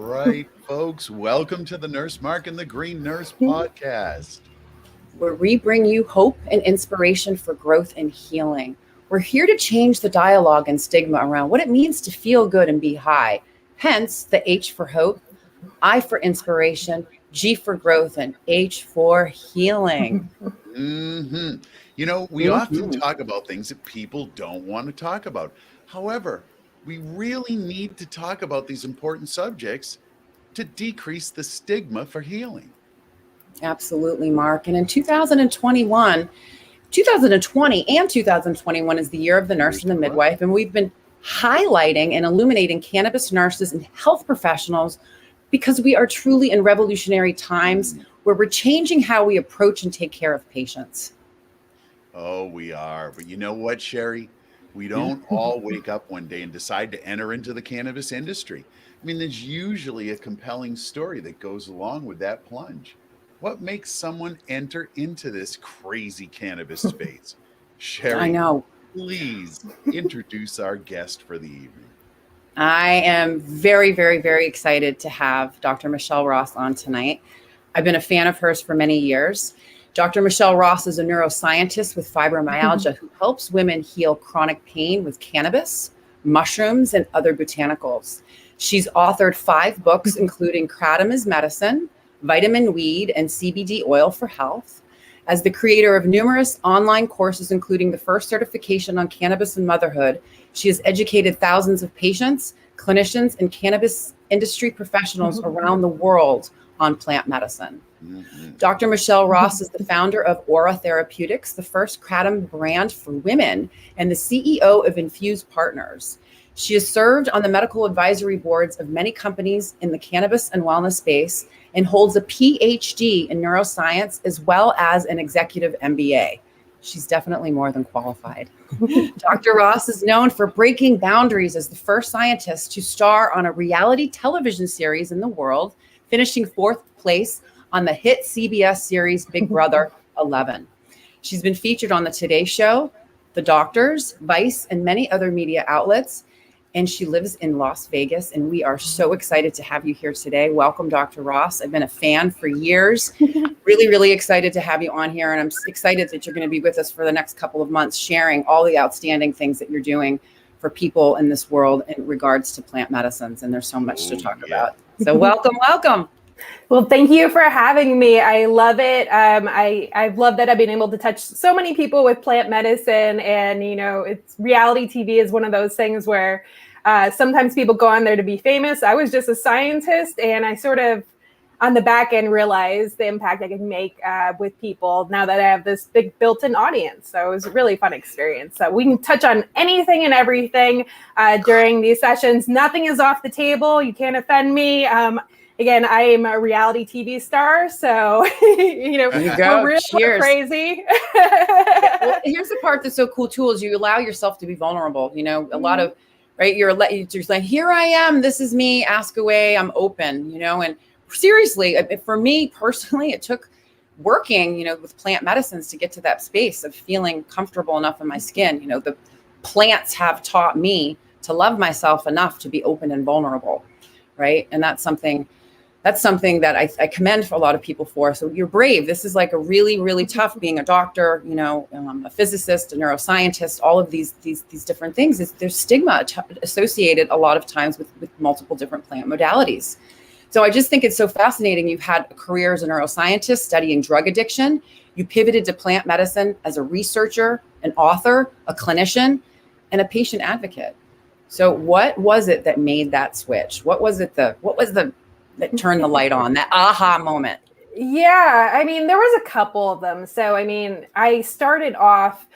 right, folks, welcome to the Nurse Mark and the Green Nurse podcast, where we bring you hope and inspiration for growth and healing. We're here to change the dialogue and stigma around what it means to feel good and be high. Hence the H for hope, I for inspiration, G for growth, and H for healing. You know, we often talk about things that people don't want to talk about. However, we really need to talk about these important subjects to decrease the stigma for healing. Absolutely, Mark. And in 2020 and 2021 is the year of the nurse and the midwife. And we've been highlighting and illuminating cannabis nurses and health professionals because we are truly in revolutionary times where we're changing how we approach and take care of patients. Oh, we are. But you know what, Sherri? We don't all wake up one day and decide to enter into the cannabis industry. I mean, there's usually a compelling story that goes along with that plunge. What makes someone enter into this crazy cannabis space? Sherri, I know. Please introduce our guest for the evening. I am very, very, very excited to have Dr. Michele Ross on tonight. I've been a fan of hers for many years. Dr. Michele Ross is a neuroscientist with fibromyalgia who helps women heal chronic pain with cannabis, mushrooms, and other botanicals. She's authored 5 books, including Kratom is Medicine, Vitamin Weed, and CBD Oil for Health. As the creator of numerous online courses, including the first certification on cannabis and motherhood, she has educated thousands of patients, clinicians, and cannabis industry professionals around the world on plant medicine. Dr. Michele Ross is the founder of AURA Therapeutics, the first Kratom brand for women, and the CEO of Infused Partners. She has served on the medical advisory boards of many companies in the cannabis and wellness space and holds a PhD in neuroscience as well as an Executive MBA. She's definitely more than qualified. Dr. Ross is known for breaking boundaries as the first scientist to star on a reality television series in the world, finishing 4th place on the hit CBS series Big Brother 11. She's been featured on the Today Show, The Doctors, Vice, and many other media outlets. And she lives in Las Vegas. And we are so excited to have you here today. Welcome, Dr. Ross. I've been a fan for years. Really, really excited to have you on here. And I'm excited that you're going to be with us for the next couple of months, sharing all the outstanding things that you're doing for people in this world in regards to plant medicines. And there's so much to talk about. So welcome, welcome. Well, thank you for having me. I love it. I love that I've been able to touch so many people with plant medicine. And, you know, it's reality TV is one of those things where sometimes people go on there to be famous. I was just a scientist, and I sort of on the back end realized the impact I can make with people now that I have this big built-in audience. So it was a really fun experience. So we can touch on anything and everything during these sessions. Nothing is off the table. You can't offend me. Again, I am a reality TV star, so you know, we're real crazy. Well, here's the part that's so cool too: is you allow yourself to be vulnerable. You know, a lot of you're just like, here I am, this is me, ask away, I'm open. You know, and seriously, for me personally, it took working, you know, with plant medicines to get to that space of feeling comfortable enough in my skin. You know, the plants have taught me to love myself enough to be open and vulnerable, right? And that's something that I commend for a lot of people for. So you're brave. This is like a really, really tough being a doctor, you know, a physicist, a neuroscientist, all of these different things. There's stigma associated a lot of times with multiple different plant modalities. So I just think it's so fascinating. You've had a career as a neuroscientist studying drug addiction. You pivoted to plant medicine as a researcher, an author, a clinician, and a patient advocate. So what was it that made that switch? What was that turned the light on, that aha moment? Yeah, I mean, there was a couple of them. So, I mean, I started off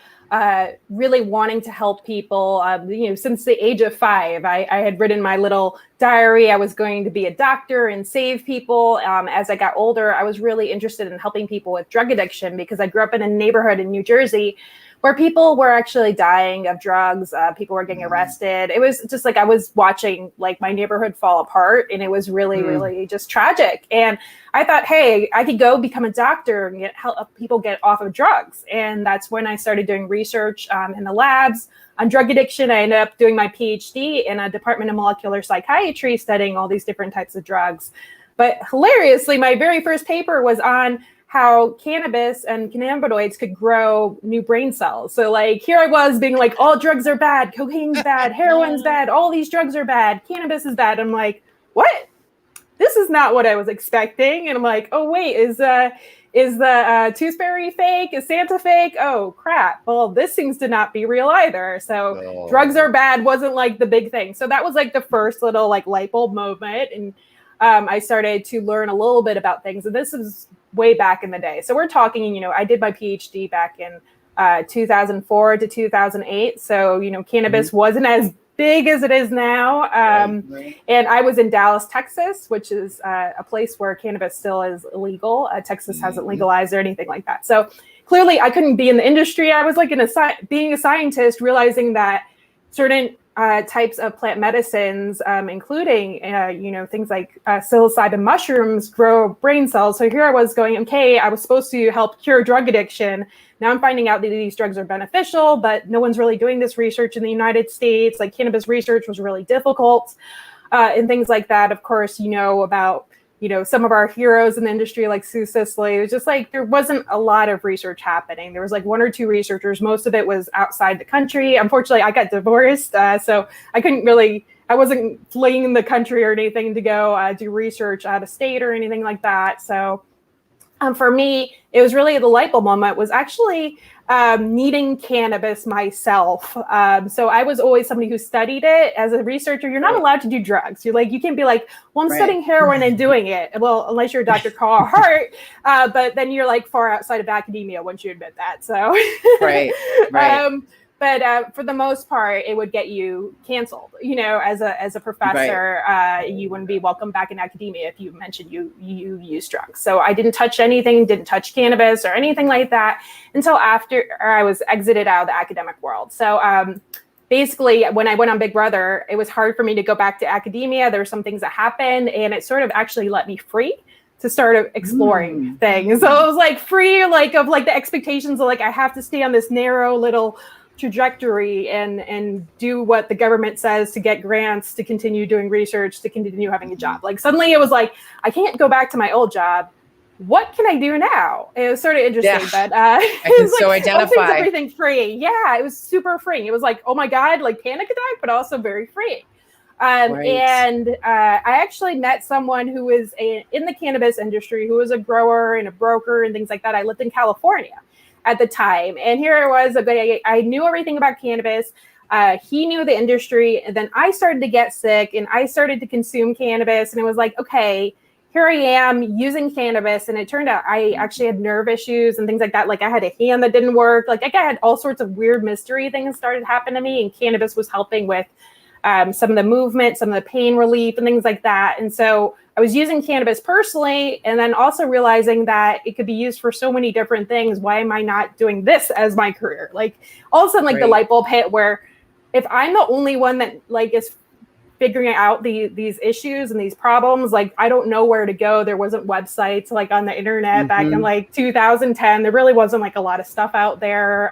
really wanting to help people, you know, since the age of 5. I had written my little diary. I was going to be a doctor and save people. As I got older, I was really interested in helping people with drug addiction because I grew up in a neighborhood in New Jersey where people were actually dying of drugs. People were getting arrested. It was just like I was watching like my neighborhood fall apart, and it was really, really just tragic. And I thought, hey, I could go become a doctor and help people get off of drugs. And that's when I started doing research in the labs on drug addiction. I ended up doing my PhD in a department of molecular psychiatry, studying all these different types of drugs. But hilariously, my very first paper was on how cannabis and cannabinoids could grow new brain cells. So like here I was being like, all drugs are bad, cocaine's bad, heroin's bad, all these drugs are bad, cannabis is bad. I'm like, what? This is not what I was expecting. And I'm like, oh wait, is the tooth fairy fake? Is Santa fake? Oh crap. Well, this seems to not be real either. So drugs are bad wasn't like the big thing. So that was like the first little like light bulb moment. And I started to learn a little bit about things. And this is way back in the day. So we're talking, you know, I did my PhD back in 2004 to 2008. So, you know, cannabis wasn't as big as it is now. And I was in Dallas, Texas, which is a place where cannabis still is illegal. Texas hasn't legalized or anything like that. So clearly I couldn't be in the industry. I was like being a scientist, realizing that certain types of plant medicines, including, you know, things like psilocybin mushrooms grow brain cells. So here I was going, okay, I was supposed to help cure drug addiction. Now I'm finding out that these drugs are beneficial, but no one's really doing this research in the United States. Like cannabis research was really difficult and things like that. Of course, you know about, you know, some of our heroes in the industry like Sue Sisley. It was just like there wasn't a lot of research happening. There was like one or two researchers. Most of it was outside the country. Unfortunately, I got divorced, so I wasn't fleeing the country or anything to go do research out of state or anything like that. So for me, it was really the light bulb moment was actually needing cannabis myself. So I was always somebody who studied it. As a researcher, you're not allowed to do drugs. You can't be like, well, I'm studying heroin and doing it. Well, unless you're Dr. Carl Hart, but then you're like far outside of academia once you admit that. So right. But for the most part, it would get you canceled. You know, as a professor, you wouldn't be welcome back in academia if you mentioned you use drugs. So I didn't touch anything, didn't touch cannabis or anything like that until after I was exited out of the academic world. So basically, when I went on Big Brother, it was hard for me to go back to academia. There were some things that happened, and it sort of actually let me free to start exploring things. So it was like free, like of like the expectations of like I have to stay on this narrow little trajectory and do what the government says to get grants, to continue doing research, to continue having a job. Like suddenly it was like, I can't go back to my old job. What can I do now? It was sort of interesting, but I can so like, identify everything free. Yeah, it was super free. It was like, oh my God, like panic attack, but also very free. And I actually met someone who was in the cannabis industry, who was a grower and a broker and things like that. I lived in California at the time. And here I was, I knew everything about cannabis. He knew the industry. And then I started to get sick and I started to consume cannabis. And it was like, okay, here I am using cannabis. And it turned out I actually had nerve issues and things like that. Like I had a hand that didn't work. Like I had all sorts of weird mystery things started happening to me. And cannabis was helping with some of the movement, some of the pain relief and things like that. And so I was using cannabis personally, and then also realizing that it could be used for so many different things. Why am I not doing this as my career? Like all of a sudden, like the light bulb hit where if I'm the only one that like is figuring out these issues and these problems, like I don't know where to go. There wasn't websites like on the internet back in like 2010. There really wasn't like a lot of stuff out there.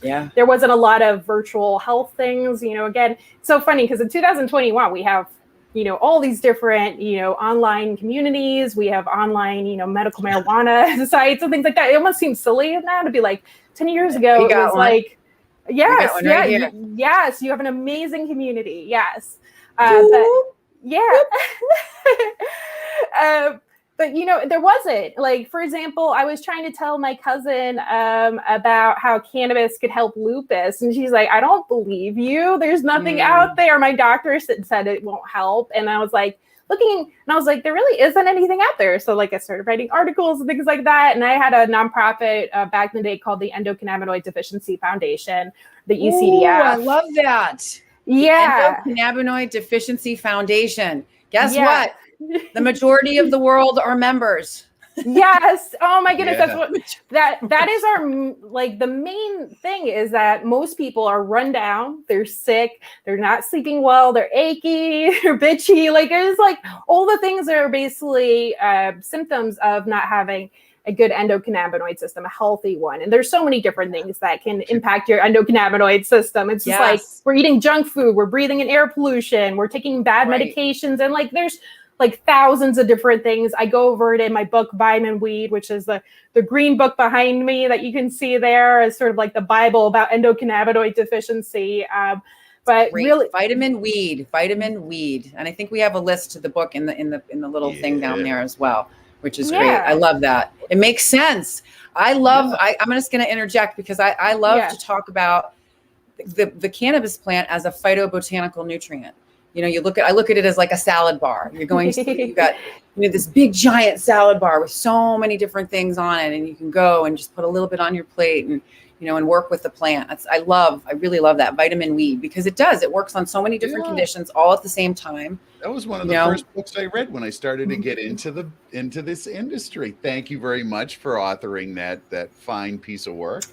There wasn't a lot of virtual health things, you know, again, it's so funny because in 2021, we have, you know, all these different, you know, online communities. We have online, you know, medical marijuana sites and things like that. It almost seems silly now to be like 10 years ago, it was like, yes, yes, you have an amazing community. Yes. But you know, there wasn't like, for example, I was trying to tell my cousin about how cannabis could help lupus. And she's like, I don't believe you. There's nothing out there. My doctor said it won't help. And I was like, looking, and I was like, there really isn't anything out there. So like I started writing articles and things like that. And I had a nonprofit back in the day called the Endocannabinoid Deficiency Foundation, the ECDF. Ooh, I love that. Yeah. The Endocannabinoid Deficiency Foundation. Guess what? The majority of the world are members. Yes. Oh my goodness. Yeah. That's what that is our, like, the main thing is that most people are run down. They're sick. They're not sleeping well. They're achy. They're bitchy. Like, it's like all the things that are basically symptoms of not having a good endocannabinoid system, a healthy one. And there's so many different things that can impact your endocannabinoid system. It's just like we're eating junk food, we're breathing in air pollution, we're taking bad medications, and like there's like thousands of different things. I go over it in my book, Vitamin Weed, which is the green book behind me that you can see there as sort of like the Bible about endocannabinoid deficiency. But really, vitamin weed. And I think we have a list to the book in the little thing down there as well, which is great. I love that. It makes sense. I'm just going to interject because I love to talk about the cannabis plant as a phytobotanical nutrient. You know, I look at it as like a salad bar. You've got this big giant salad bar with so many different things on it, and you can go and just put a little bit on your plate and and work with the plant. I really love that vitamin weed because it works on so many different conditions all at the same time. That was one of the first books I read when I started to get into this industry. Thank you very much for authoring that fine piece of work.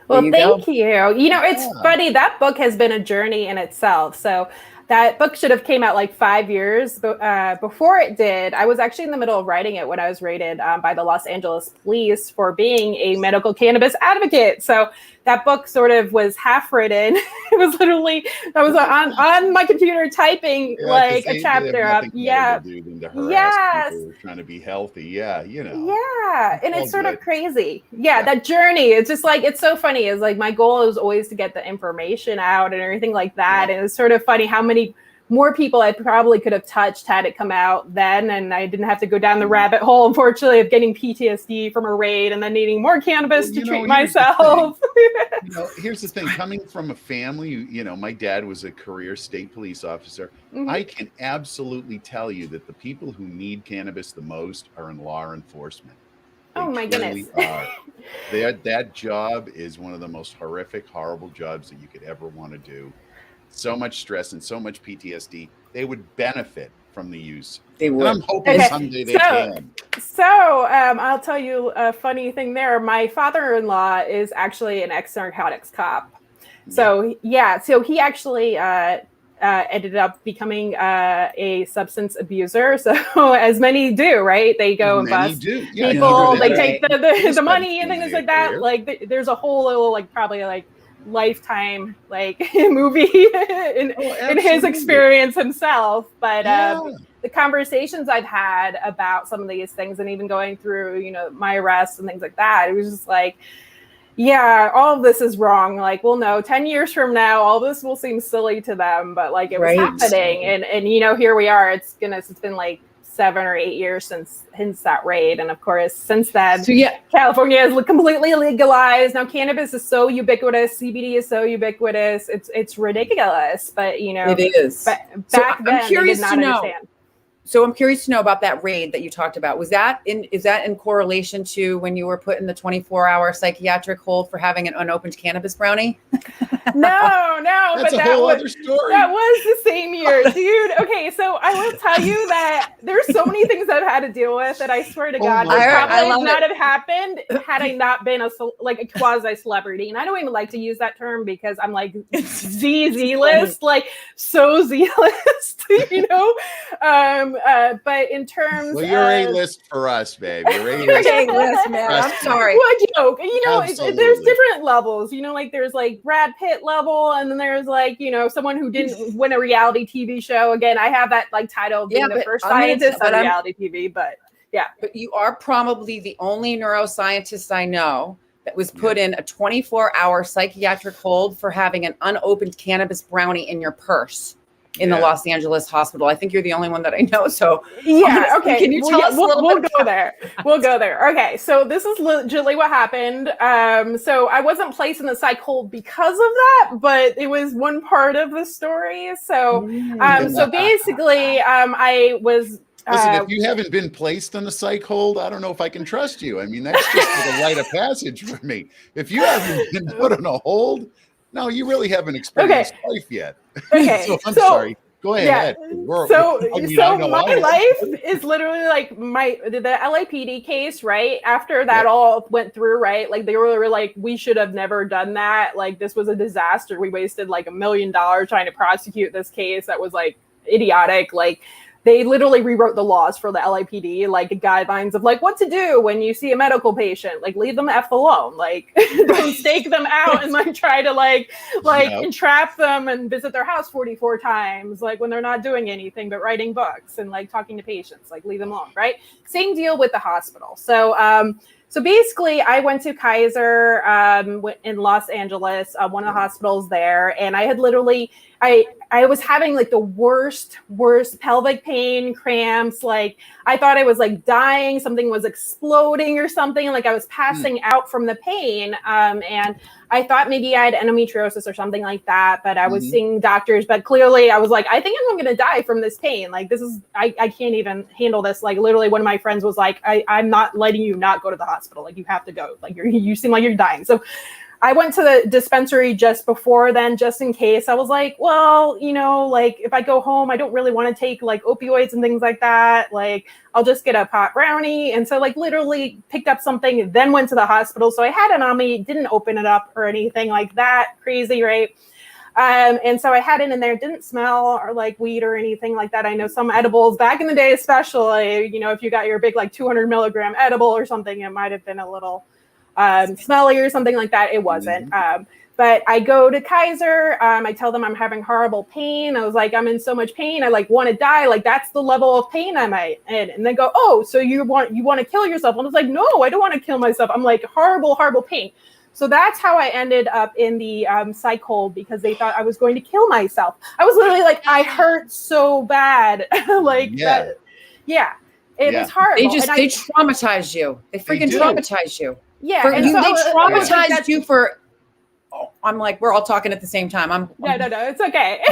Well, thank you. It's funny, that book has been a journey in itself. So that book should have came out like 5 years before it did. I was actually in the middle of writing it when I was raided by the Los Angeles police for being a medical cannabis advocate. So that book sort of was half written. It was literally, I was on my computer typing like a chapter up. Yeah. People who are trying to be healthy. Yeah. Yeah. And it's sort of crazy. Yeah. That journey. It's just like, it's so funny. It's like, my goal is always to get the information out and everything like that. And it's sort of funny how many more people I probably could have touched had it come out then, and I didn't have to go down the rabbit hole, unfortunately, of getting PTSD from a raid and then needing more cannabis to treat myself. Here's the thing. Coming from a family, my dad was a career state police officer. I can absolutely tell you that the people who need cannabis the most are in law enforcement. They my goodness. Are. That job is one of the most horrific, horrible jobs that you could ever want to do. So much stress and so much PTSD. They would benefit from the use. They would. And I'm hoping someday they can. So I'll tell you a funny thing there. My father-in-law is actually an ex-narcotics cop. So so he actually ended up becoming a substance abuser. So as many do, right? They go and bust people. They take the money and things like that. Like there's a whole little probably lifetime movie in his experience himself, but the conversations I've had about some of these things and even going through my arrests and things like that, it was just like, all of this is wrong. Like, well, no, 10 years from now all this will seem silly to them, but it was happening. And here we are. It's been like 7 or 8 years since that raid, and of course since then California is completely legalized. Now cannabis is so ubiquitous, CBD is so ubiquitous, it's ridiculous, but it is. But back then I'm curious they did not understand. So I'm curious to know about that raid that you talked about. Is that in correlation to when you were put in the 24-hour psychiatric hold for having an unopened cannabis brownie? No, that's a whole other story. That was the same year, dude. Okay, so I will tell you that there's so many things I've had to deal with that I swear to God would probably not have happened had I not been a quasi celebrity. And I don't even like to use that term because I'm like Z-list, so Z-list, but in terms you're A-list for us, babe. You're A-list, man. I'm sorry. Well, joke. There's different levels. There's Brad Pitt level, and then there's someone who didn't win a reality TV show. Again, I have that title of being the first scientist on reality TV. But but you are probably the only neuroscientist I know that was put in a 24-hour psychiatric hold for having an unopened cannabis brownie in your purse in the Los Angeles hospital. I think you're the only one that I know. So okay. Can you tell us a little bit? We'll go there. Okay. So this is legitimately what happened. So I wasn't placed in the psych hold because of that, but it was one part of the story. So, so basically, I was. Listen, if you haven't been placed on the psych hold, I don't know if I can trust you. I mean, that's just a rite of passage for me. If you haven't been put on a hold, no, you really haven't experienced life yet. Okay. So I'm sorry. Go Yeah. ahead. So I know my all of life is literally like the LAPD case, right? After that all went through, right? Like they were like, we should have never done that. Like this was a disaster. We wasted like $1 million trying to prosecute this case that was like idiotic. Like they literally rewrote the laws for the LAPD, like guidelines of like what to do when you see a medical patient, like leave them F alone, like don't stake them out and like try to like entrap them and visit their house 44 times, like when they're not doing anything but writing books and like talking to patients, like leave them alone, right? Same deal with the hospital. So basically, I went to Kaiser in Los Angeles, one of the hospitals there, and I had literally, I was having like the worst pelvic pain, cramps. Like I thought I was like dying, something was exploding or something. Like I was passing out from the pain, and I thought maybe I had endometriosis or something like that. But I was seeing doctors, but clearly I was like, I think I'm going to die from this pain. Like this is, I can't even handle this. Like literally, one of my friends was like, I'm not letting you not go to the hospital. Like you have to go. Like you seem like you're dying. So I went to the dispensary just before then, just in case. I was like, well, you know, like if I go home, I don't really want to take like opioids and things like that. Like I'll just get a pot brownie. And so like literally picked up something, then went to the hospital. So I had it on me, didn't open it up or anything like that. Crazy, right? And so I had it in there, didn't smell or like weed or anything like that. I know some edibles back in the day, especially, you know, if you got your big like 200 milligram edible or something, it might have been a little smelly or something like that. It wasn't. But I go to Kaiser. I tell them I'm having horrible pain. I was like, I'm in so much pain. I like want to die. Like that's the level of pain I'm in. And they go, oh, so you want to kill yourself? And I was like, no, I don't want to kill myself. I'm like horrible pain. So that's how I ended up in the psych hold, because they thought I was going to kill myself. I was literally like, I hurt so bad. Like that. Yeah. It was horrible. They traumatized you. They freaking traumatized you. Yeah. They traumatized you for, I'm like, we're all talking at the same time. No, it's okay.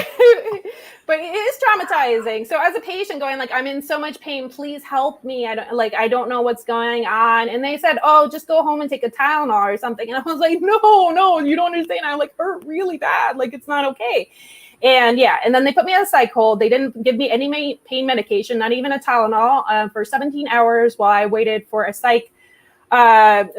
But it is traumatizing. So as a patient going like, I'm in so much pain, please help me. I don't know what's going on. And they said, oh, just go home and take a Tylenol or something. And I was like, no, you don't understand. I like hurt really bad. Like it's not okay. And and then they put me on a psych hold. They didn't give me any pain medication, not even a Tylenol, for 17 hours while I waited for a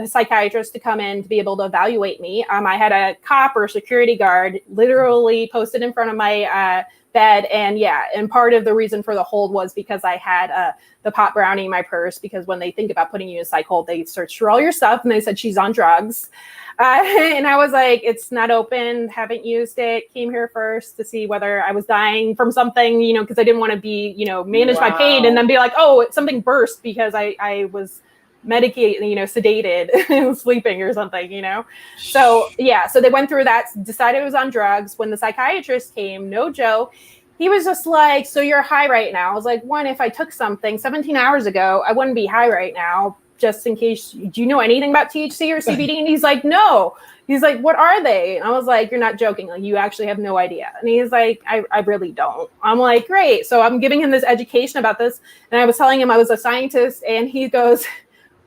psychiatrist to come in to be able to evaluate me. I had a cop or security guard literally posted in front of my bed. And part of the reason for the hold was because I had the pot brownie in my purse, because when they think about putting you in psych hold, they search through all your stuff and they said she's on drugs. And I was like, it's not open, haven't used it, came here first to see whether I was dying from something, you know, because I didn't want to be, you know, manage my pain and then be like, oh, something burst because I was medicated, you know, sedated, sleeping or something, you know? So they went through that, decided it was on drugs. When the psychiatrist came, no joke, he was just like, so you're high right now. I was like, one, if I took something 17 hours ago, I wouldn't be high right now, just in case. Do you know anything about THC or CBD? And he's like, no. He's like, what are they? And I was like, you're not joking. Like, you actually have no idea. And he's like, I really don't. I'm like, great. So I'm giving him this education about this. And I was telling him I was a scientist, and he goes,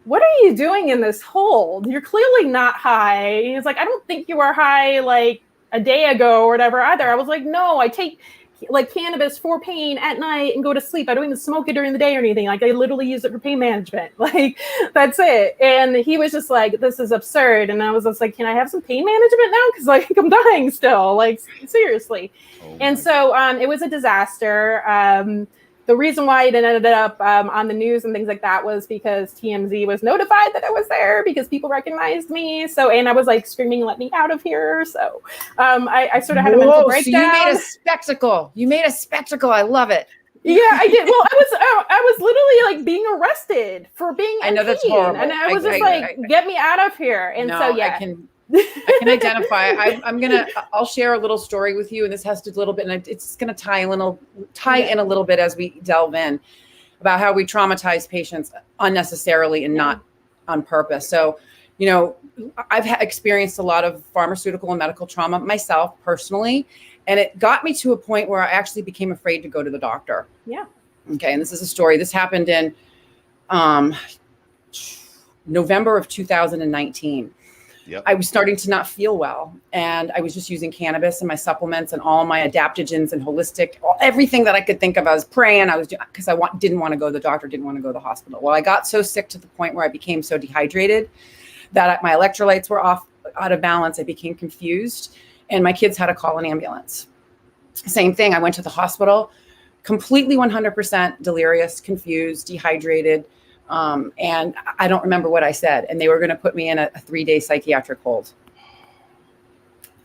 what are you doing in this hold? You're clearly not high. And he's like, I don't think you were high like a day ago or whatever either. I was like, no, I take like cannabis for pain at night and go to sleep. I don't even smoke it during the day or anything. Like I literally use it for pain management. Like that's it. And he was just like, this is absurd. And I was just like, can I have some pain management now? Cause like I'm dying still, like seriously. And so it was a disaster. The reason why it ended up on the news and things like that was because TMZ was notified that I was there because people recognized me. So, and I was like screaming, let me out of here. So I sort of had a mental breakdown. So you made a spectacle. I love it. Yeah, I did. Well, I was literally like being arrested for being in pain. That's horrible. And I was get me out of here. And I can identify. I'll share a little story with you, and this has to do a little bit, and it's going to tie in a little bit as we delve in about how we traumatize patients unnecessarily and not on purpose. So, you know, I've experienced a lot of pharmaceutical and medical trauma myself personally, and it got me to a point where I actually became afraid to go to the doctor. Yeah. Okay, and this is a story. This happened in November of 2019. Yep. I was starting to not feel well, and I was just using cannabis and my supplements and all my adaptogens and holistic, everything that I could think of. I was praying. I was doing, because I didn't want to go to the doctor, didn't want to go to the hospital. Well, I got so sick to the point where I became so dehydrated that my electrolytes were out of balance. I became confused, and my kids had to call an ambulance. Same thing. I went to the hospital, completely 100% delirious, confused, dehydrated. And I don't remember what I said. And they were going to put me in a 3-day psychiatric hold.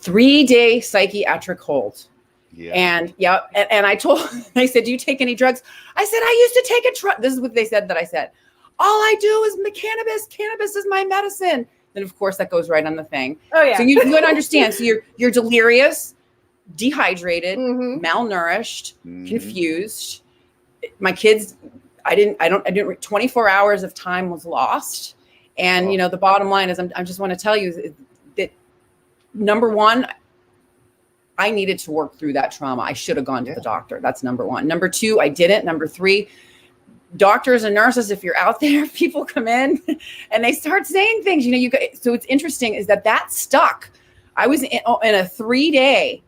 3-day psychiatric hold. Yeah. And they said, do you take any drugs? I said, I used to take a drug. This is what they said that I said. All I do is cannabis. Cannabis is my medicine. Then of course that goes right on the thing. Oh yeah. So you would understand. So you're delirious, dehydrated, malnourished, confused. My kids, I didn't 24 hours of time was lost. And, the bottom line is I just want to tell you that number one, I needed to work through that trauma. I should have gone to the doctor. That's number one. Number two, I didn't. Number three, doctors and nurses, if you're out there, people come in and they start saying things, so it's interesting is that stuck. I was in a 3-day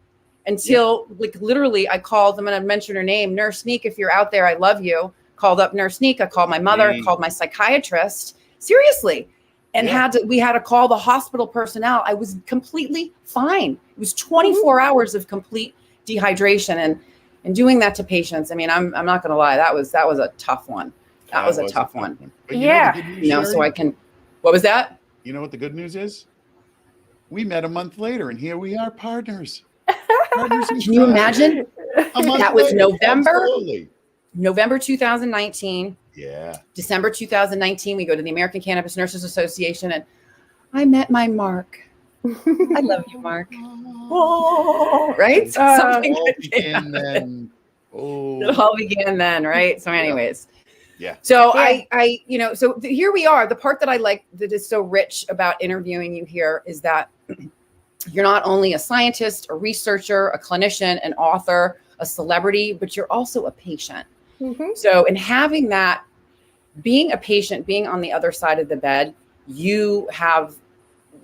until literally I called, I'm going to mention her name, Nurse Sneak. If you're out there, I love you. Called up Nurse Sneak. I called my mother, called my psychiatrist, seriously. And we had to call the hospital personnel. I was completely fine. It was 24 hours of complete dehydration and doing that to patients. I mean, I'm not going to lie. That was a tough one. That was a tough one. But so I can, what was that? You know what the good news is? We met a month later and here we are, partners. Can you imagine? That was November. Absolutely. November 2019. Yeah. December 2019, we go to the American Cannabis Nurses Association, and I met my Mark. I love you, Mark. Oh, right? Something began then. It all began then, right? So, anyways. Yeah. So here we are. The part that I like that is so rich about interviewing you here is that you're not only a scientist, a researcher, a clinician, an author, a celebrity, but you're also a patient. So in having that, being a patient, being on the other side of the bed, you have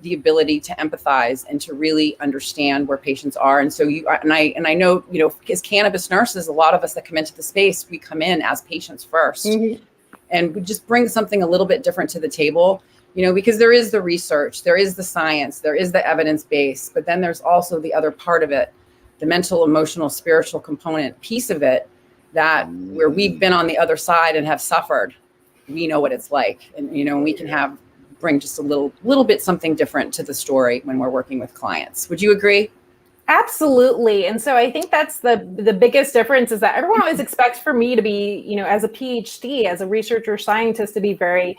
the ability to empathize and to really understand where patients are. And so I know, as cannabis nurses, a lot of us that come into the space, we come in as patients first, and we just bring something a little bit different to the table, because there is the research, there is the science, there is the evidence base, but then there's also the other part of it, the mental, emotional, spiritual component piece of it, that where we've been on the other side and have suffered, we know what it's like. And, we can bring just a little bit something different to the story when we're working with clients. Would you agree? Absolutely. And so I think that's the biggest difference is that everyone always expects for me to be, as a PhD, as a researcher scientist, to be very,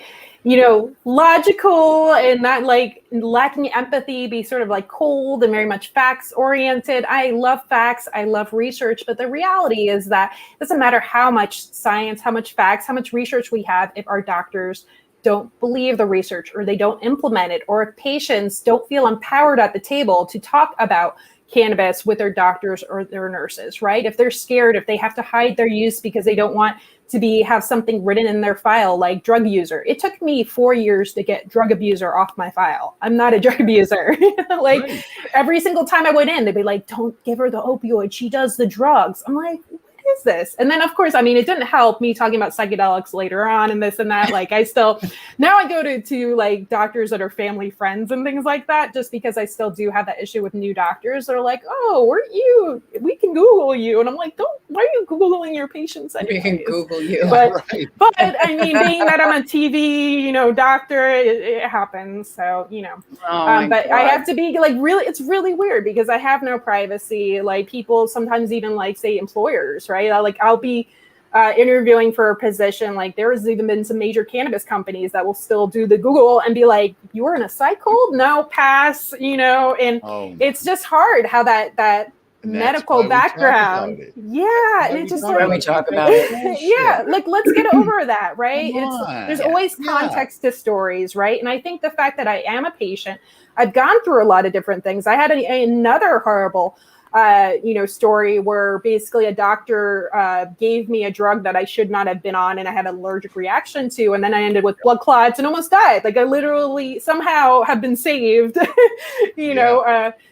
logical and not lacking empathy, be sort of cold and very much facts oriented. I love facts. I love research. But the reality is that it doesn't matter how much science, how much facts, how much research we have if our doctors don't believe the research or they don't implement it, or if patients don't feel empowered at the table to talk about cannabis with their doctors or their nurses, right? If they're scared, if they have to hide their use because they don't want to have something written in their file like drug user. It took me 4 years to get drug abuser off my file. I'm not a drug abuser. Right. Every single time I went in, they'd be like, don't give her the opioid. She does the drugs. I'm like, what is this? And then of course, it didn't help me talking about psychedelics later on and this and that. Now I go to doctors that are family friends and things like that, just because I still do have that issue with new doctors. They're like, oh, weren't you? We can Google you. And I'm like, why are you Googling your patients anyways? We can Google you. But being that I'm a TV, doctor, it happens. So, but I have to be really, it's really weird because I have no privacy. People sometimes even say employers, right? I'll be interviewing for a position. There has even been some major cannabis companies that will still do the Google and be like, you were in a psych hold? No, pass, and it's just hard how that medical background. Yeah. And it's just when we talk about it. Yeah. Let's get over that, right? There's always context to stories, right? And I think the fact that I am a patient, I've gone through a lot of different things. I had another horrible story where basically a doctor gave me a drug that I should not have been on and I had an allergic reaction to. And then I ended with blood clots and almost died. Like I literally somehow have been saved,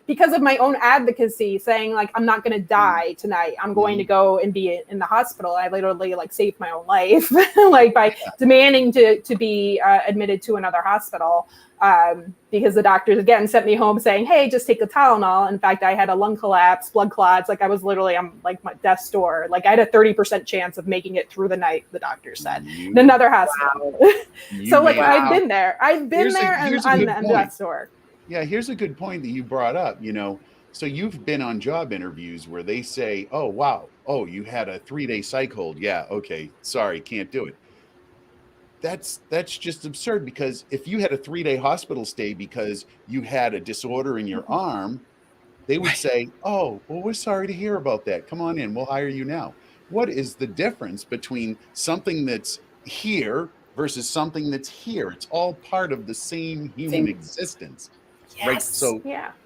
because of my own advocacy saying like, I'm not going to die tonight. I'm going to go and be in the hospital. I literally like saved my own life like by demanding to be admitted to another hospital. Because the doctors again sent me home saying, hey, just take the Tylenol. In fact, I had a lung collapse, blood clots. Like I was literally on like my death's door. Like I had a 30% chance of making it through the night, the doctor said, in another hospital. So like I've been there. I've been there and on death's door. Yeah, here's a good point that you brought up, So you've been on job interviews where they say, oh, wow. Oh, you had a 3-day psych hold. Yeah. Okay. Sorry. Can't do it. That's just absurd, because if you had a 3-day hospital stay because you had a disorder in your arm, they would say, oh, well, we're sorry to hear about that. Come on in. We'll hire you now. What is the difference between something that's here versus something that's here? It's all part of the same human existence. Yes. Right. So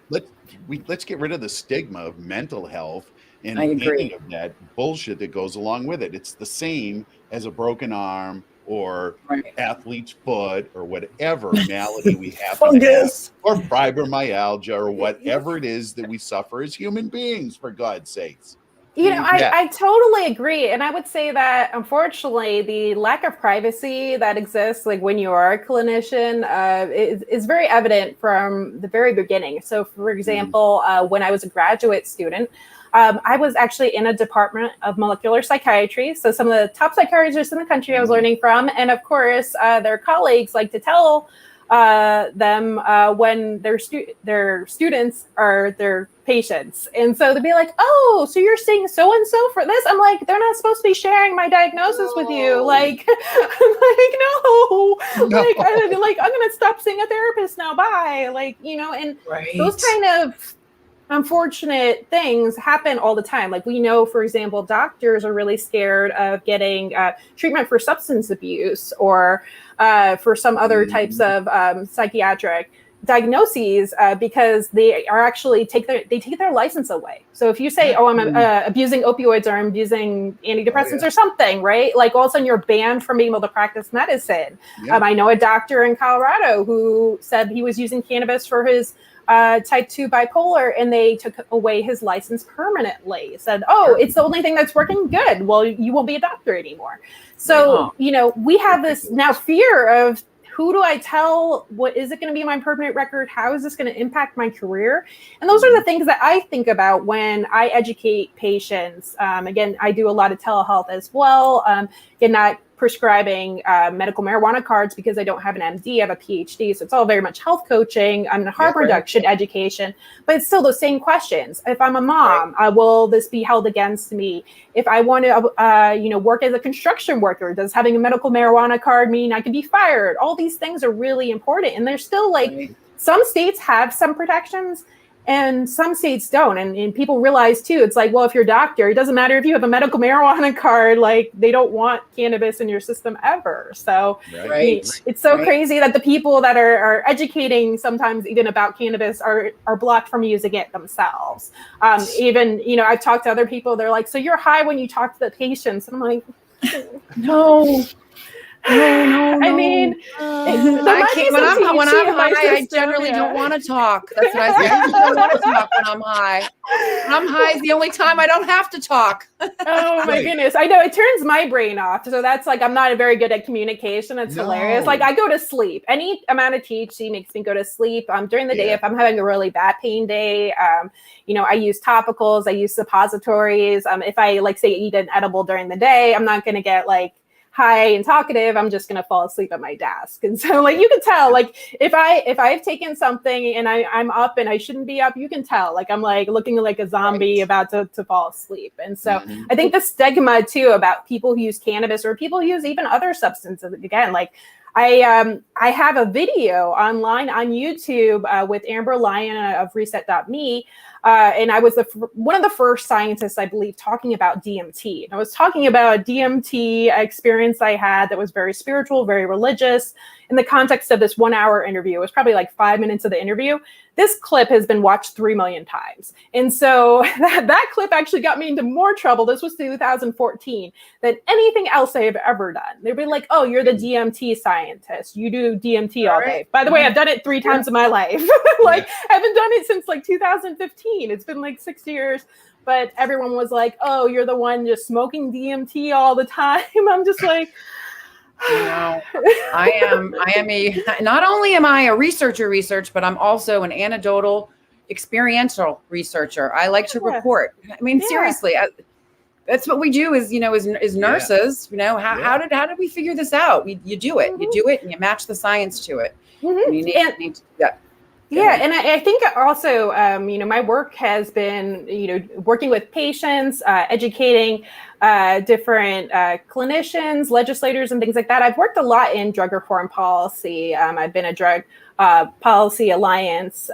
let's get rid of the stigma of mental health and any of that bullshit that goes along with it. It's the same as a broken arm or athlete's foot or whatever malady we have, or fibromyalgia or whatever it is that we suffer as human beings, for God's sakes. I totally agree. And I would say that, unfortunately, the lack of privacy that exists, like when you are a clinician, is very evident from the very beginning. So, for example, when I was a graduate student, I was actually in a department of molecular psychiatry. So some of the top psychiatrists in the country I was learning from. And of course, their colleagues like to tell them when their students are their patients. And so they'd be like, oh, so you're seeing so-and-so for this? I'm like, they're not supposed to be sharing my diagnosis with you. Like, I'm like, no. Like, I'm going to stop seeing a therapist now. Bye. Like, and those kind of unfortunate things happen all the time. Like we know, for example, doctors are really scared of getting treatment for substance abuse or for some other types of psychiatric diagnoses because they are actually take their license away. So if you say, oh, I'm abusing opioids or I'm using antidepressants or something, right? Like all of a sudden you're banned from being able to practice medicine. I know a doctor in Colorado who said he was using cannabis for his type 2 bipolar, and they took away his license permanently. Said, oh, it's the only thing that's working. Good. Well, you won't be a doctor anymore. So, we have this now fear of who do I tell? What is it going to be my permanent record? How is this going to impact my career? And those are the things that I think about when I educate patients. Again, I do a lot of telehealth as well. Again, not prescribing medical marijuana cards because I don't have an MD, I have a PhD. So it's all very much health coaching. I'm in harm reduction education, but it's still those same questions. If I'm a mom, will this be held against me? If I want to, work as a construction worker, does having a medical marijuana card mean I can be fired? All these things are really important. And there's still some states have some protections and some states don't. And people realize too, it's like, well, if you're a doctor, it doesn't matter if you have a medical marijuana card, like they don't want cannabis in your system ever. So it's so crazy that the people that are educating sometimes even about cannabis are blocked from using it themselves. Even, I've talked to other people, they're like, so you're high when you talk to the patients. And I'm like, no. No. I mean, I can't. When I'm high, I generally don't want to talk. That's what I say. I don't want to talk when I'm high. When I'm high is the only time I don't have to talk. Oh my goodness. I know it turns my brain off. So that's like, I'm not very good at communication. It's hilarious. Like I go to sleep. Any amount of THC makes me go to sleep. During the day, if I'm having a really bad pain day, I use topicals, I use suppositories. If I say eat an edible during the day, I'm not going to get high and talkative. I'm just going to fall asleep at my desk. And so you can tell, if I've taken something and I'm up and I shouldn't be up, you can tell, I'm looking like a zombie about to fall asleep. And so I think the stigma too about people who use cannabis or people who use even other substances, again, I have a video online on YouTube with Amber Lyon of Reset.me And I was one of the first scientists, I believe, talking about DMT. And I was talking about a DMT experience I had that was very spiritual, very religious, in the context of this 1 hour interview. It was probably like 5 minutes of the interview. This clip has been watched 3 million times. And so that clip actually got me into more trouble. This was 2014 than anything else I have ever done. They'd be like, oh, you're the DMT scientist. You do DMT all day. By the way, I've done it 3 times in my life. Like, I haven't done it since like 2015. It's been like 6 years. But everyone was like, oh, you're the one just smoking DMT all the time. I'm just like, I am not only am I a researcher, but I'm also an anecdotal experiential researcher. I like to report. I mean, seriously, that's what we do is nurses, how did we figure this out? You do it, you do it and you match the science to it. And you need to do that. Yeah. And I think also, my work has been, working with patients, educating different clinicians, legislators, and things like that. I've worked a lot in drug reform policy. I've been a drug policy alliance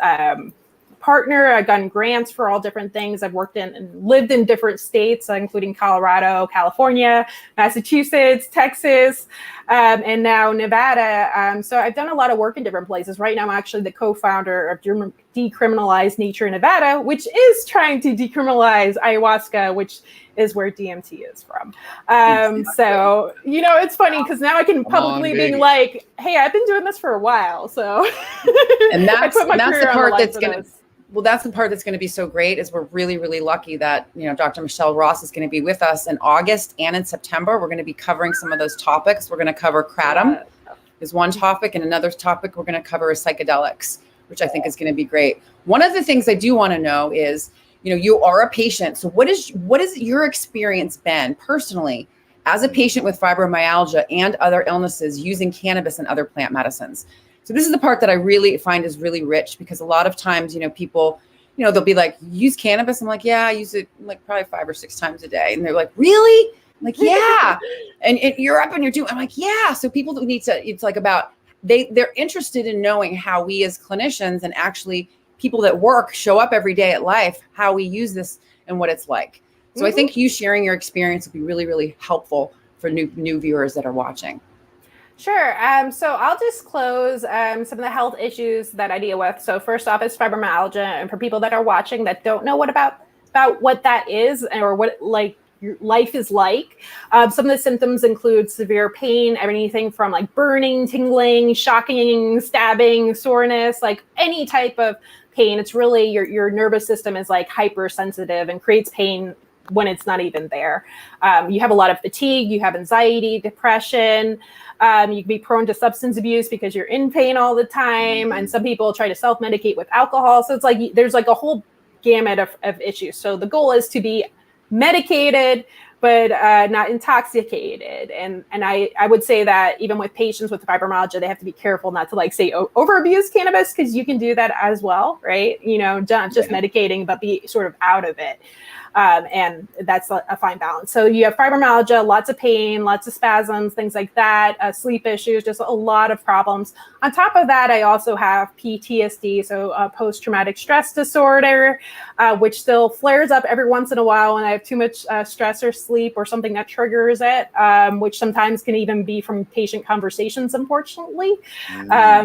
partner. I've gotten grants for all different things. I've worked in and lived in different states, including Colorado, California, Massachusetts, Texas, and now Nevada. So I've done a lot of work in different places. Right now, I'm actually the co-founder of Decriminalized Nature Nevada, which is trying to decriminalize ayahuasca, which is where DMT is from. So, it's funny because now I can publicly be like, hey, I've been doing this for a while. So, and that's the part that's going to, that's the part that's going to be so great is we're really, really lucky that, Dr. Michele Ross is going to be with us in August and in September. We're going to be covering some of those topics. We're going to cover Kratom is one topic, and another topic we're going to cover is psychedelics, which I think is going to be great. One of the things I do want to know is, you are a patient. So what is your experience been personally as a patient with fibromyalgia and other illnesses using cannabis and other plant medicines? So this is the part that I really find is really rich, because a lot of times, people, they'll be like, use cannabis. I'm like, yeah, I use it like probably 5 or 6 times a day. And they're like, really? I'm like, yeah. And you're up and you're doing, I'm like, yeah. So people need to, it's like about, they're interested in knowing how we as clinicians and actually people that work show up every day at life, how we use this and what it's like. So I think you sharing your experience would be really, really helpful for new viewers that are watching. Sure. So I'll disclose some of the health issues that I deal with. So first off is fibromyalgia. And for people that are watching that don't know about what that is or what like your life is like, some of the symptoms include severe pain, anything from like burning, tingling, shocking, stabbing, soreness, like any type of pain. It's really your nervous system is like hypersensitive and creates pain when it's not even there. You have a lot of fatigue, you have anxiety, depression. You can be prone to substance abuse because you're in pain all the time. And some people try to self-medicate with alcohol. So it's like, there's like a whole gamut of issues. So the goal is to be medicated, but not intoxicated. And I would say that even with patients with fibromyalgia, they have to be careful not to like say over abuse cannabis, because you can do that as well, right? Not just medicating, but be sort of out of it. And that's a fine balance. So you have fibromyalgia, lots of pain, lots of spasms, things like that, sleep issues, just a lot of problems. On top of that, I also have PTSD, so post-traumatic stress disorder, which still flares up every once in a while when I have too much stress or sleep or something that triggers it, which sometimes can even be from patient conversations, unfortunately.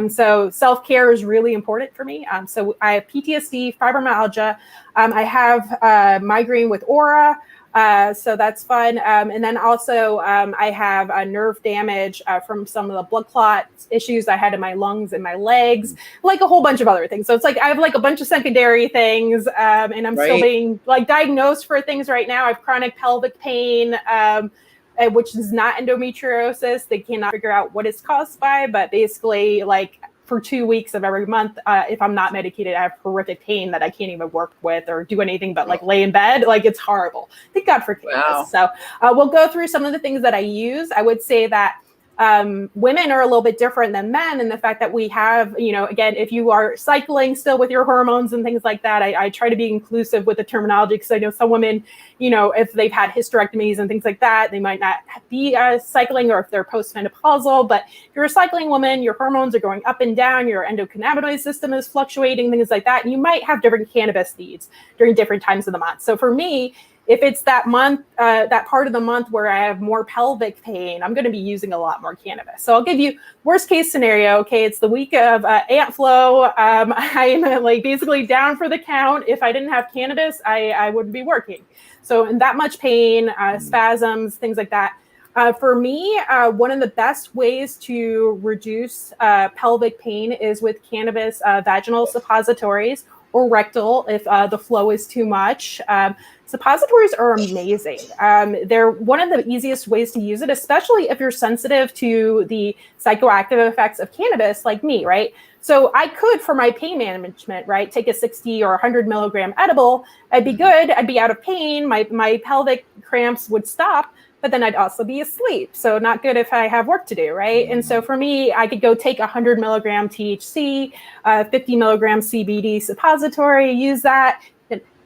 So self-care is really important for me. So I have PTSD, fibromyalgia. I have migraine with AURA, so that's fun. And then also I have nerve damage from some of the blood clot issues I had in my lungs and my legs, like a whole bunch of other things. So it's like I have like a bunch of secondary things, and I'm still being like diagnosed for things right now. I have chronic pelvic pain, which is not endometriosis. They cannot figure out what it's caused by, but basically like for 2 weeks of every month, if I'm not medicated, I have horrific pain that I can't even work with or do anything but like lay in bed. Like it's horrible. Thank God for cannabis. So we'll go through some of the things that I use. I would say that women are a little bit different than men in the fact that we have, again, if you are cycling still with your hormones and things like that, I try to be inclusive with the terminology, because I know some women, if they've had hysterectomies and things like that, they might not be cycling, or if they're postmenopausal. But if you're a cycling woman, your hormones are going up and down, your endocannabinoid system is fluctuating, things like that. And you might have different cannabis needs during different times of the month. So for me, if it's that month, that part of the month where I have more pelvic pain, I'm going to be using a lot more cannabis. So I'll give you worst case scenario. Okay, it's the week of ant flow. I'm like basically down for the count. If I didn't have cannabis, I wouldn't be working. So in that much pain, spasms, things like that. For me, one of the best ways to reduce pelvic pain is with cannabis vaginal suppositories, or rectal if the flow is too much. Suppositories are amazing. They're one of the easiest ways to use it, especially if you're sensitive to the psychoactive effects of cannabis, like me, right? So I could, for my pain management, right, take a 60 or 100 milligram edible. I'd be good. I'd be out of pain. My pelvic cramps would stop, but then I'd also be asleep. So not good if I have work to do, right? And so for me, I could go take 100 milligram THC, 50 milligram CBD suppository, use that,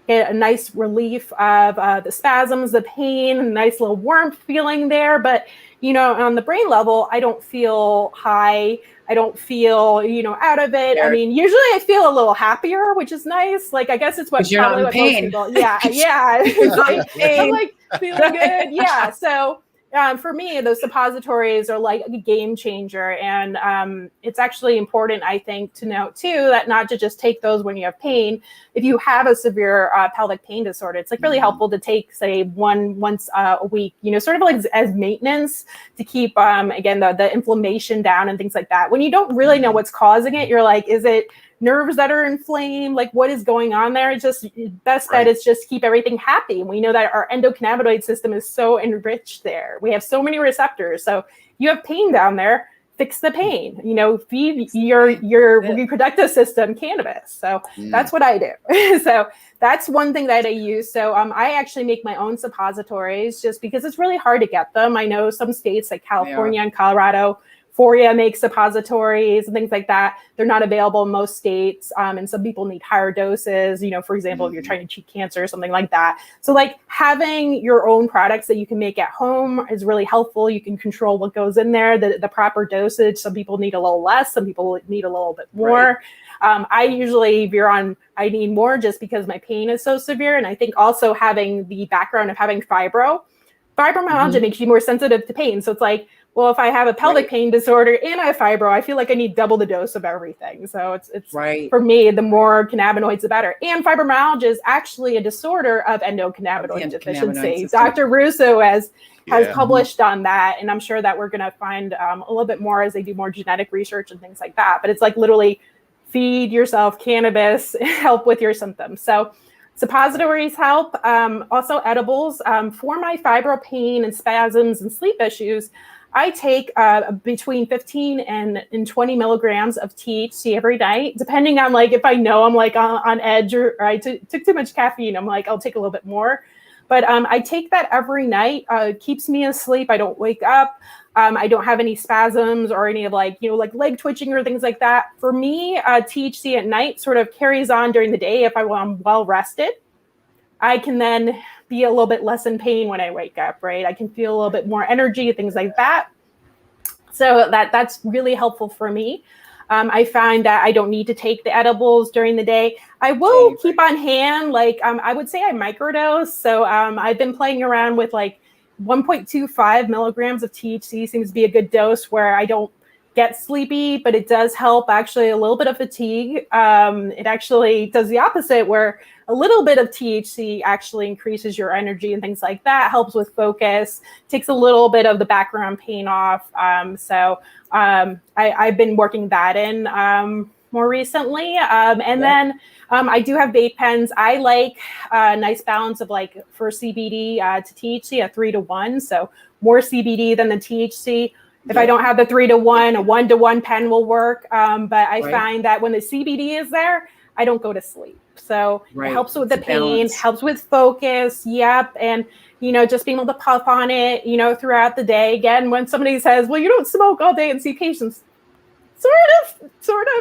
get a nice relief of the spasms, the pain, a nice little warmth feeling there. But, on the brain level, I don't feel high. I don't feel, out of it. I mean, usually I feel a little happier, which is nice. Like, I guess it's probably what most people, yeah. I'm like feeling good. Yeah. So for me, those suppositories are like a game changer. And it's actually important, I think, to note too, that not to just take those when you have pain. If you have a severe pelvic pain disorder, it's like really helpful to take, say, once a week, sort of like as maintenance to keep, again, the inflammation down and things like that. When you don't really know what's causing it, you're like, is it nerves that are inflamed? Like, what is going on there? It's just best bet is just keep everything happy. And we know that our endocannabinoid system is so enriched there. We have so many receptors. So you have pain down there, fix the pain, feed your reproductive system cannabis. So that's what I do. So that's one thing that I use. So I actually make my own suppositories just because it's really hard to get them. I know some states like California and Colorado, Foria makes suppositories and things like that. They're not available in most states. And some people need higher doses, for example, if you're trying to treat cancer or something like that. So like having your own products that you can make at home is really helpful. You can control what goes in there, the proper dosage. Some people need a little less, some people need a little bit more. I usually veer on, I need more just because my pain is so severe. And I think also having the background of having fibromyalgia makes you more sensitive to pain. So it's like, well, if I have a pelvic pain disorder and I have fibro, I feel like I need double the dose of everything. So it's for me, the more cannabinoids, the better. And fibromyalgia is actually a disorder of endocannabinoid deficiency. Dr. Russo has published on that. And I'm sure that we're going to find a little bit more as they do more genetic research and things like that. But it's like literally feed yourself cannabis, help with your symptoms. So suppositories help. Also edibles. For my fibro pain and spasms and sleep issues, I take between 15 and 20 milligrams of THC every night, depending on like if I know I'm like on edge or I took too much caffeine, I'm like, I'll take a little bit more. But I take that every night. It keeps me asleep. I don't wake up. I don't have any spasms or any of like leg twitching or things like that. For me, THC at night sort of carries on during the day. If I'm well rested, I can then be a little bit less in pain when I wake up, right? I can feel a little bit more energy, things like that. So that's really helpful for me. I find that I don't need to take the edibles during the day. I will keep on hand, like I would say I microdose. So I've been playing around with like 1.25 milligrams of THC seems to be a good dose where I don't get sleepy, but it does help actually a little bit of fatigue. It actually does the opposite where a little bit of THC actually increases your energy and things like that, helps with focus, takes a little bit of the background pain off. So I've been working that in more recently. Then I do have vape pens. I like a nice balance of like for CBD to THC, a 3-to-1. So more CBD than the THC. If I don't have the 3-to-1, a 1-to-1 pen will work. But I find that when the CBD is there, I don't go to sleep. So it helps with the pain, helps with focus. Yep. And, just being able to puff on it, throughout the day. Again, when somebody says, well, you don't smoke all day and see patients, sort of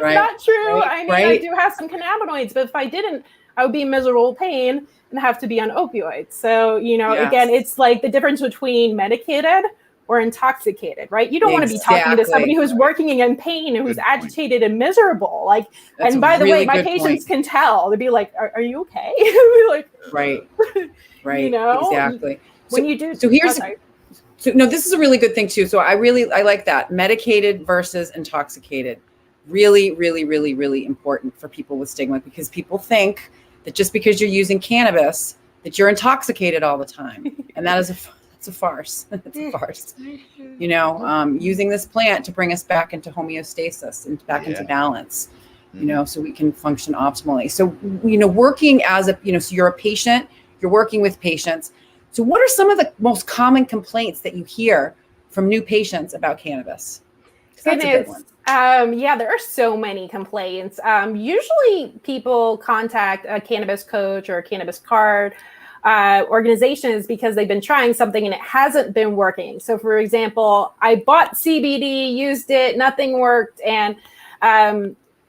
Right, not true. right, I mean, right. I do have some cannabinoids, but if I didn't, I would be in miserable pain and have to be on opioids. So, Yes. again, it's like the difference between medicated or intoxicated, right? You don't want to be talking to somebody who's working in pain and who's agitated and miserable. Like, That's and by the way, my good patients point. can tell. They'd be like, "Are you okay?" Like, right. Exactly. When you do, so here's. So no, this is a really good thing too. So I like that. Medicated versus intoxicated. Really, really, really, really important for people with stigma, because people think that just because you're using cannabis that you're intoxicated all the time. And that's a farce. It's a farce. Using this plant to bring us back into homeostasis and back into balance, so we can function optimally. So, working as so you're a patient, you're working with patients. So what are some of the most common complaints that you hear from new patients about cannabis? That's a good one. There are so many complaints. Usually people contact a cannabis coach or a cannabis card organizations because they've been trying something and it hasn't been working. So for example, I bought CBD, used it, nothing worked. And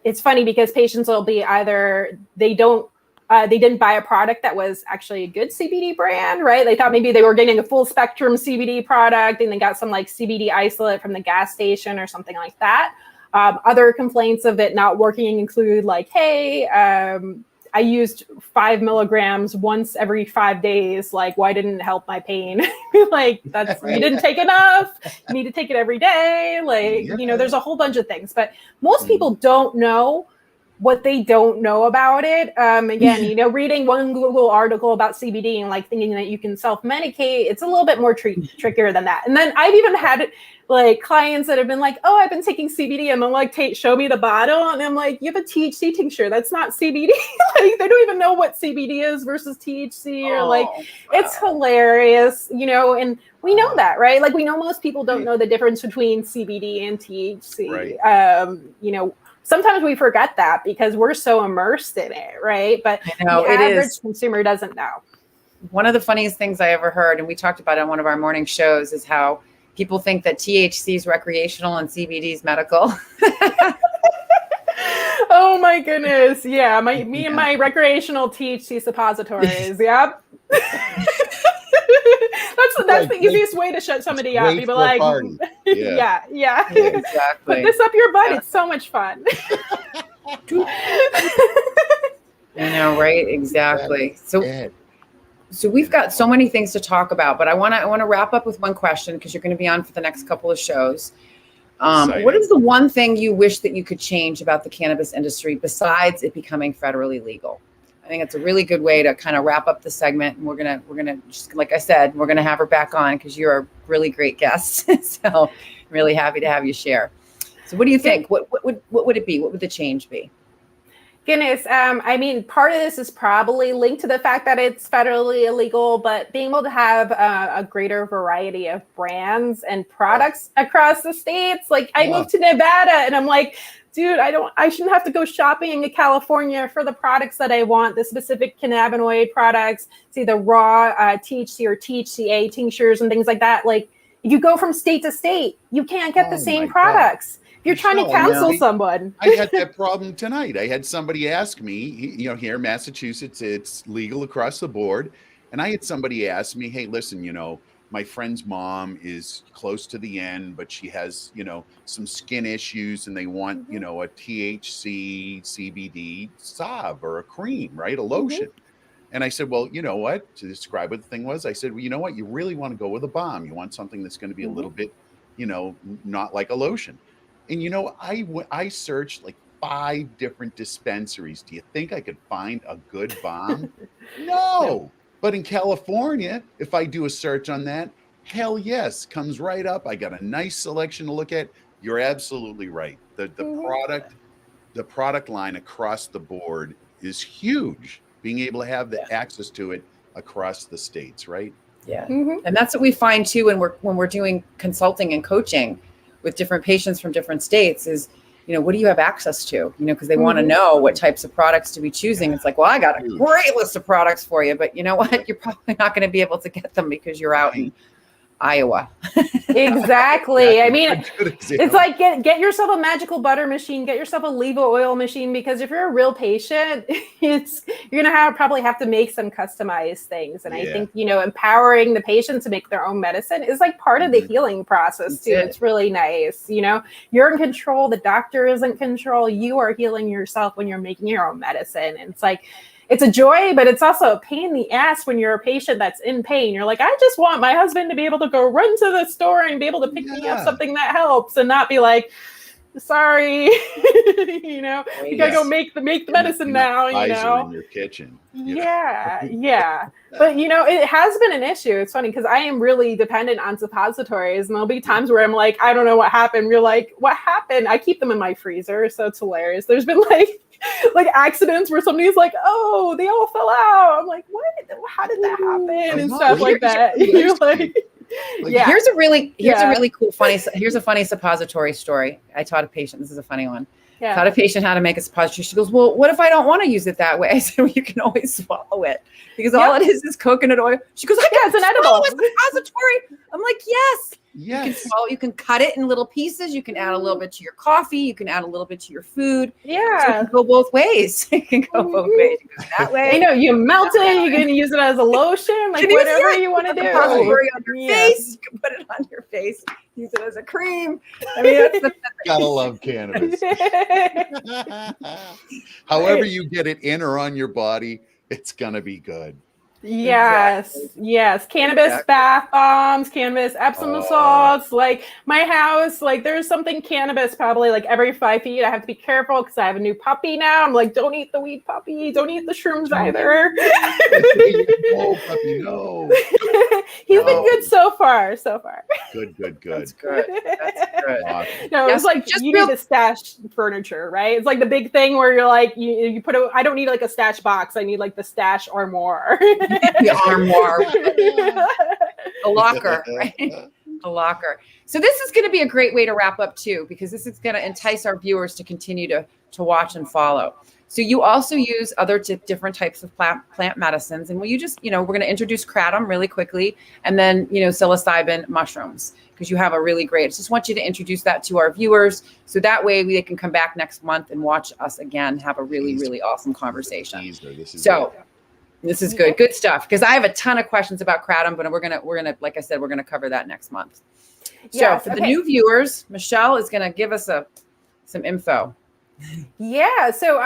it's funny because patients will be either they didn't buy a product that was actually a good CBD brand, right? They thought maybe they were getting a full spectrum CBD product and they got some like CBD isolate from the gas station or something like that. Other complaints of it not working include like, hey, I used 5 milligrams once every 5 days. Like, why didn't it help my pain? Like, that's you didn't take enough. You need to take it every day. Like, there's a whole bunch of things, but most people don't know what they don't know about it. Again, reading one Google article about CBD and like thinking that you can self-medicate, it's a little bit more trickier than that. And then I've even had like clients that have been like, oh, I've been taking CBD, and I'm like, show me the bottle. And I'm like, you have a THC tincture. That's not CBD. Like, they don't even know what CBD is versus THC It's hilarious, and we know that, right? Like, we know most people don't know the difference between CBD and THC. Right. Sometimes we forget that because we're so immersed in it, right? But the average consumer doesn't know. One of the funniest things I ever heard, and we talked about it on one of our morning shows, is how people think that THC is recreational and CBD is medical. Oh my goodness. Yeah. Me and my recreational THC suppositories. Yep. That's the easiest way to shut somebody up. People like, yeah, exactly. Put this up your butt. It's so much fun. Right? Exactly. So we've got so many things to talk about, but I want to wrap up with one question, because you're going to be on for the next couple of shows. What is the one thing you wish that you could change about the cannabis industry besides it becoming federally legal? I think it's a really good way to kind of wrap up the segment. And we're gonna just, like I said, we're gonna have her back on because you're a really great guest. So I'm really happy to have you share. So what do you think? What would it be? What would the change be? Goodness. Part of this is probably linked to the fact that it's federally illegal, but being able to have a greater variety of brands and products across the states. Like, I moved to Nevada and I'm like, dude, I shouldn't have to go shopping in California for the products that I want, the specific cannabinoid products, see the raw THC or THCA tinctures and things like that. Like, if you go from state to state, you can't get the same products. If you're trying to counsel someone. I had that problem tonight. I had somebody ask me, here in Massachusetts, it's legal across the board. And I had somebody ask me, hey, listen, my friend's mom is close to the end, but she has, some skin issues and they want, a THC CBD salve or a cream, right? A lotion. And I said, well, you know what? To describe what the thing was, I said, well, you know what? You really want to go with a balm. You want something that's going to be a little bit, not like a lotion. And, I searched like 5 different dispensaries. Do you think I could find a good balm? No. But in California, if I do a search on that, hell yes, comes right up. I got a nice selection to look at. You're absolutely right. The product line across the board is huge. Being able to have the access to it across the states, right? Yeah. And that's what we find too when we're doing consulting and coaching with different patients from different states is what do you have access to? Because they want to know what types of products to be choosing. It's like, well, I got a great list of products for you, but you know what? You're probably not going to be able to get them because you're out in Iowa. Exactly. I mean, it's like get yourself a magical butter machine, get yourself a Leva oil machine, because if you're a real patient, you're gonna probably have to make some customized things. And I think empowering the patient to make their own medicine is like part of the healing process too. It's really nice. You're in control. The doctor is in control. You are healing yourself when you're making your own medicine. And it's like, it's a joy, but it's also a pain in the ass when you're a patient that's in pain. You're like, I just want my husband to be able to go run to the store and be able to pick me up something that helps, and not be like, sorry, you gotta go make the medicine now. In your kitchen. Yeah. But it has been an issue. It's funny because I am really dependent on suppositories, and there'll be times where I'm like, I don't know what happened. You're like, what happened? I keep them in my freezer, so it's hilarious. There's been like accidents where somebody's like, oh, they all fell out. I'm like, what? How did that happen? And stuff like that. You're like, Here's a really cool here's a funny suppository story. I taught a patient. This is a funny one. Taught a patient how to make a suppository. She goes, well, what if I don't want to use it that way? I said, well, you can always swallow it, because all it is coconut oil. She goes, it's an edible suppository. I'm like, yes. You can swallow. You can cut it in little pieces. You can add a little bit to your coffee. You can add a little bit to your food. So it can go both ways. It can go both ways. You go that way. You melt it. You can use it as a lotion, like whatever you want to do. Suppository on your face. You can put it on your face. Use it as a cream. I mean, that's gotta love cannabis. However you get it in or on your body, it's gonna be good. Yes. Cannabis bath bombs, cannabis Epsom salts. Like my house, like there's something cannabis probably like every 5 feet. I have to be careful because I have a new puppy now. I'm like, don't eat the weed puppy. Don't eat the shrooms either. No, puppy, no. He's been good so far. Good. That's good. Awesome. No, it's like you need to stash furniture, right? It's like the big thing where you're like, you put I don't need like a stash box. I need like the stash armoire. The armoire. A locker, right? A locker. So this is going to be a great way to wrap up too, because this is going to entice our viewers to continue to watch and follow. So you also use other different types of plant medicines, and will you just, we're going to introduce kratom really quickly, and then, psilocybin mushrooms, because you have a really great, I just want you to introduce that to our viewers. So that way they can come back next month and watch us again, have a really, really awesome conversation. This is good. Good stuff. Because I have a ton of questions about kratom, but we're gonna, like I said, we're gonna cover that next month. So for the new viewers, Michele is gonna give us some info. Yeah. So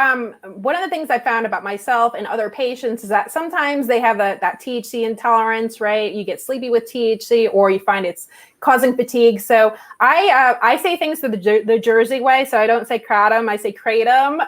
one of the things I found about myself and other patients is that sometimes they have that THC intolerance, right? You get sleepy with THC, or you find it's causing fatigue. So I say things the Jersey way. So I don't say kratom, I say kratom.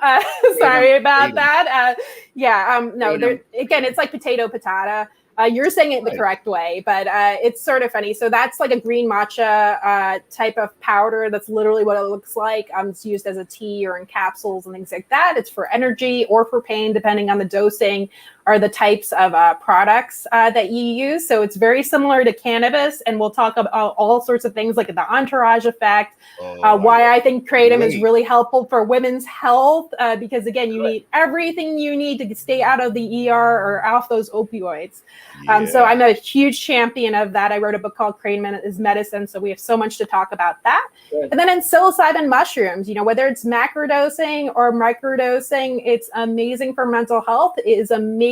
Sorry about that. No, again, it's like potato patata. You're saying it the correct way, but it's sort of funny. So that's like a green matcha type of powder. That's literally what it looks like. It's used as a tea or in capsules and things like that. It's for energy or for pain, depending on the dosing or the types of products that you use. So it's very similar to cannabis, and we'll talk about all sorts of things like the entourage effect, why I think kratom is really helpful for women's health, because again, you need everything you need to stay out of the ER or off those opioids. So I'm a huge champion of that. I wrote a book called Kratom is Medicine, so we have so much to talk about that. And then in psilocybin mushrooms, whether it's macrodosing or microdosing, it's amazing for mental health. It is amazing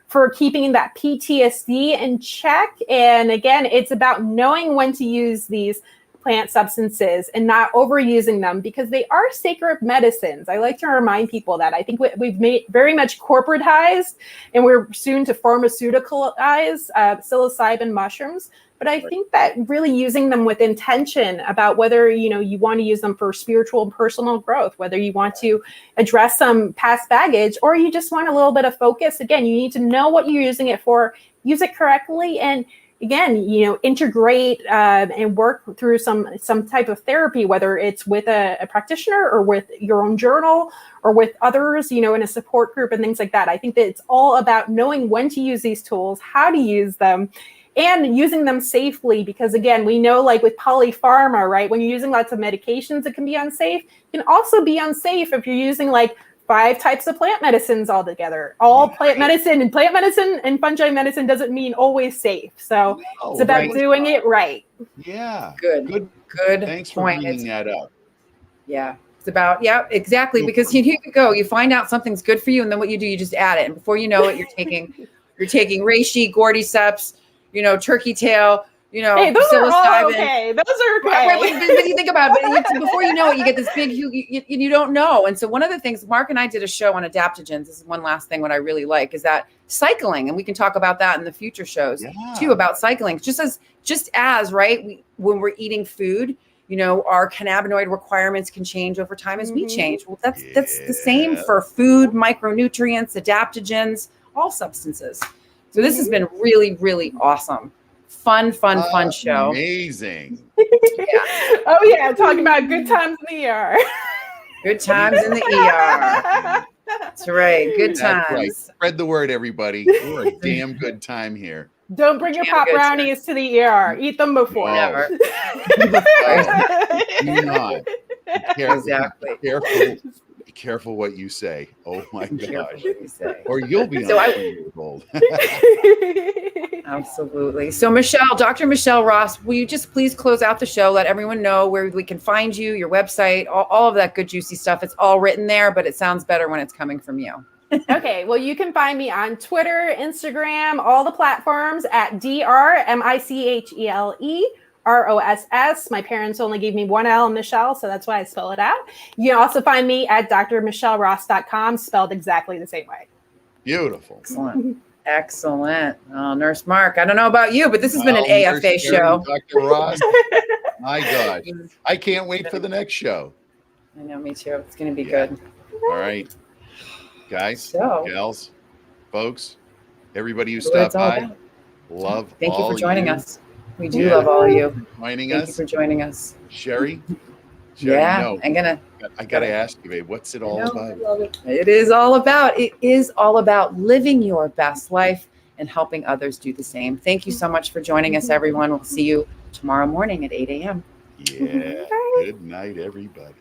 for keeping that PTSD in check. And again, it's about knowing when to use these plant substances and not overusing them, because they are sacred medicines. I like to remind people that. I think we've made very much corporatized, and we're soon to pharmaceuticalize psilocybin mushrooms. But I think that really using them with intention about whether, you want to use them for spiritual and personal growth, whether you want to address some past baggage, or you just want a little bit of focus. Again, you need to know what you're using it for, use it correctly, and again, integrate and work through some type of therapy, whether it's with a practitioner or with your own journal or with others, in a support group and things like that. I think that it's all about knowing when to use these tools, how to use them, and using them safely, because again, we know like with polypharma, right, when you're using lots of medications, it can be unsafe. It can also be unsafe if you're using like 5 types of plant medicines all together. All plant medicine and fungi medicine doesn't mean always safe. So it's about doing it right. Yeah. Good Thanks point. for bringing that up. Yeah. It's about, exactly. Because here you go, you find out something's good for you, and then what you do, you just add it. And before you know it, you're taking reishi, cordyceps, turkey tail, hey, those are all okay. Those are okay. But you think about it, but before you know it, you get this big, you don't know. And so one of the things, Mark and I did a show on adaptogens. This is one last thing, what I really like is that cycling, and we can talk about that in the future shows too, about cycling. Just as right, when we're eating food, our cannabinoid requirements can change over time as we change. Well, that's the same for food, micronutrients, adaptogens, all substances. So this has been really, really awesome. Fun show. Amazing. Oh yeah, talking about good times in the ER. Good times in the ER. That's right. Good times. That's right. Spread the word, everybody. We're a damn good time here. Don't bring your pop brownies to the ER. Eat them before. Never. Do not. Exactly. Be careful what you say. Oh my gosh. Or you'll be on. Absolutely. So Dr. Michele Ross, will you just please close out the show? Let everyone know where we can find you, your website, all of that good juicy stuff. It's all written there, but it sounds better when it's coming from you. Okay, well, you can find me on Twitter, Instagram, all the platforms at DrMichele_Ross. My parents only gave me one L in Michelle, so that's why I spell it out. You can also find me at drmichelleross.com, spelled exactly the same way. Beautiful. Excellent. Oh, Nurse Mark, I don't know about you, but this has been an AFA show. Dr. Ross, my God. I can't wait for the next show. I know, me too. It's going to be good. All right. Guys, gals, folks, everybody who stopped by, Thank you for joining us. We do love all of you. Thank you for joining us. Sherri, no, I gotta ask you, babe, what's it all about? It is all about living your best life and helping others do the same. Thank you so much for joining us, everyone. We'll see you tomorrow morning at 8 a.m. Yeah. Good night, everybody.